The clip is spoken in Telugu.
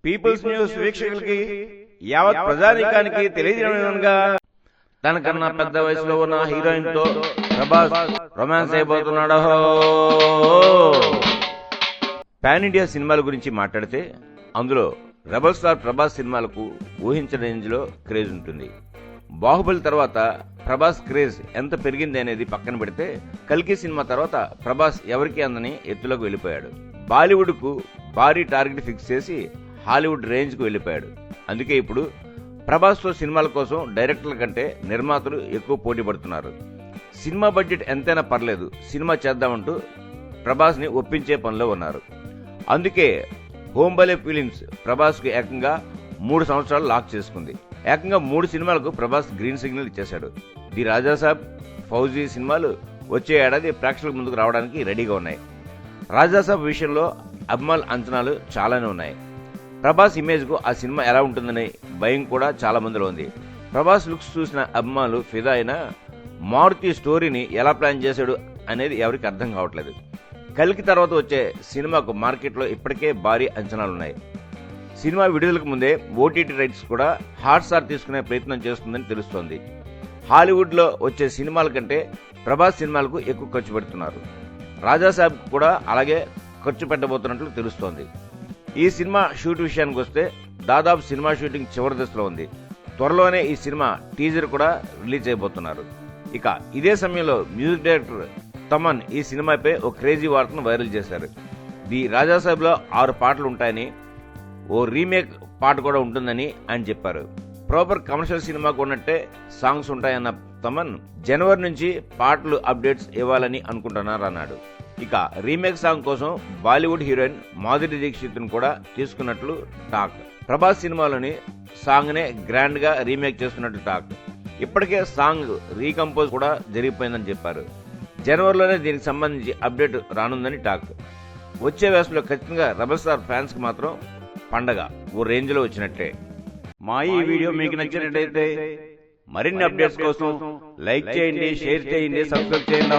పీపుల్స్ న్యూస్ వీక్షకులకి యావత్ ప్రజానీకానికి తెలియజేయడంగా తనకన్నా పెద్ద వయసులో ఉన్న హీరోయిన్ తో ప్రభాస్ రొమాన్స్ అయిపోతున్నాడు. పాన్ ఇండియా సినిమాల గురించి మాట్లాడితే అందులో రెబల్ స్టార్ ప్రభాస్ సినిమాలకు ఊహించని రేంజ్ లో క్రేజ్ ఉంటుంది. బాహుబలి తర్వాత ప్రభాస్ క్రేజ్ ఎంత పెరిగింది అనేది పక్కన పెడితే కల్కి సినిమా తర్వాత ప్రభాస్ ఎవరికి అందని ఎత్తులోకి వెళ్లిపోయాడు. బాలీవుడ్ కు భారీ టార్గెట్ ఫిక్స్ చేసి హాలీవుడ్ రేంజ్ కు వెళ్లిపోయాడు. అందుకే ఇప్పుడు ప్రభాస్ తో సినిమాల కోసం డైరెక్టర్ల కంటే నిర్మాతలు ఎక్కువ పోటీ పడుతున్నారు. సినిమా బడ్జెట్ ఎంతైనా పర్లేదు, సినిమా చేద్దామంటూ ప్రభాస్ ని ఒప్పించే పనిలో ఉన్నారు. అందుకే హోంబలే ఫిలిమ్స్ ప్రభాస్ కు ఏకంగా 3 సంవత్సరాలు లాక్ చేసుకుంది. ఏకంగా 3 సినిమాలకు ప్రభాస్ గ్రీన్ సిగ్నల్ ఇచ్చేశాడు. ది రాజాసాబ్, ఫౌజీ సినిమాలు వచ్చే ఏడాది ప్రేక్షకుల ముందుకు రావడానికి రెడీగా ఉన్నాయి. రాజాసాబ్ విషయంలో అభిమానుల అంచనాలు చాలానే ఉన్నాయి. ప్రభాస్ ఇమేజ్ కు ఆ సినిమా ఎలా ఉంటుందనే భయం కూడా చాలా మందిలో ఉంది. ప్రభాస్ లుక్స్ చూసిన అభిమానులు ఫిదా అయిన మారుతి స్టోరీని ఎలా ప్లాన్ చేశాడు అనేది ఎవరికి అర్థం కావట్లేదు. కల్కి తర్వాత వచ్చే సినిమాకు మార్కెట్లో ఇప్పటికే భారీ అంచనాలున్నాయి. సినిమా విడుదలకు ముందే ఓటీటీ రైట్స్ కూడా హాట్స్టార్ తీసుకునే ప్రయత్నం చేస్తుందని తెలుస్తోంది. హాలీవుడ్ లో వచ్చే సినిమాల కంటే ప్రభాస్ సినిమాలకు ఎక్కువ ఖర్చు పెడుతున్నారు. రాజాసాబ్ కూడా అలాగే ఖర్చు పెట్టబోతున్నట్లు తెలుస్తోంది. ఈ సినిమా షూట్ విషయానికి వస్తే దాదాపు సినిమా షూటింగ్ చివరి దశలో ఉంది. త్వరలోనే ఈ సినిమా టీజర్ కూడా రిలీజ్ అయిపోతున్నారు. ఇక ఇదే సమయంలో మ్యూజిక్ డైరెక్టర్ తమన్ ఈ సినిమాపై ఓ క్రేజీ వార్తను వైరల్ చేశారు. ది రాజాసాబ్ లో 6 పాటలు ఉంటాయని, ఓ రీమేక్ పాట కూడా ఉంటుందని ఆయన చెప్పారు. ప్రాపర్ కమర్షియల్ సినిమాకు ఉన్నట్టే సాంగ్స్ ఉంటాయన్న తమన్ జనవరి నుంచి పాటలు అప్డేట్స్ ఇవ్వాలని అనుకుంటున్నారన్నాడు. ఇక రీమేక్ సాంగ్ కోసం బాలీవుడ్ హీరోయిన్ మాధురి దీక్షిత్ ను కూడా తీసుకున్నట్లు టాక్. ప్రభాస్ సినిమాలోని సాంగ్ నే గ్రాండ్ గా రీమేక్ చేస్తున్నట్లు టాక్. ఇప్పటికే సాంగ్ రీకంపోజ్ కూడా జరిగిపోయిందని చెప్పారు. జనవరిలోనే దీనికి సంబంధించి అప్డేట్ రానుందని టాక్. వచ్చే వేసవిలో ఖచ్చితంగా రెబల్ స్టార్ ఫ్యాన్స్ కి మాత్రం పండగ ఓ రేంజ్ లో వచ్చినట్టే. మా ఈ వీడియో మీకు నచ్చినట్లయితే మరిన్ని అప్డేట్స్ కోసం లైక్ చేయండి, షేర్ చేయండి, సబ్స్క్రైబ్ చేయండి.